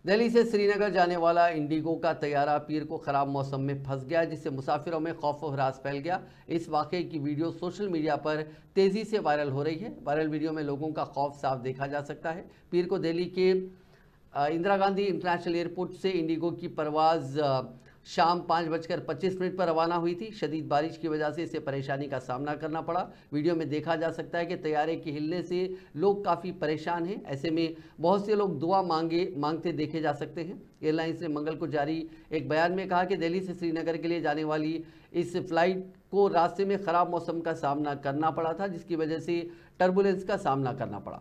दिल्ली से श्रीनगर जाने वाला इंडिगो का तैयारा पीर को खराब मौसम में फंस गया, जिससे मुसाफिरों में खौफ और हरास फैल गया। इस वाकये की वीडियो सोशल मीडिया पर तेजी से वायरल हो रही है। वायरल वीडियो में लोगों का खौफ साफ देखा जा सकता है। पीर को दिल्ली के इंदिरा गांधी इंटरनेशनल एयरपोर्ट से इंडिगो की परवाज शाम 5:25 पर रवाना हुई थी। शदीद बारिश की वजह से इसे परेशानी का सामना करना पड़ा। वीडियो में देखा जा सकता है कि तैयारे के हिलने से लोग काफ़ी परेशान हैं। ऐसे में बहुत से लोग दुआ मांगते देखे जा सकते हैं। एयरलाइंस ने मंगल को जारी एक बयान में कहा कि दिल्ली से श्रीनगर के लिए जाने वाली इस फ्लाइट को रास्ते में ख़राब मौसम का सामना करना पड़ा था, जिसकी वजह से टर्बुलेंस का सामना करना पड़ा।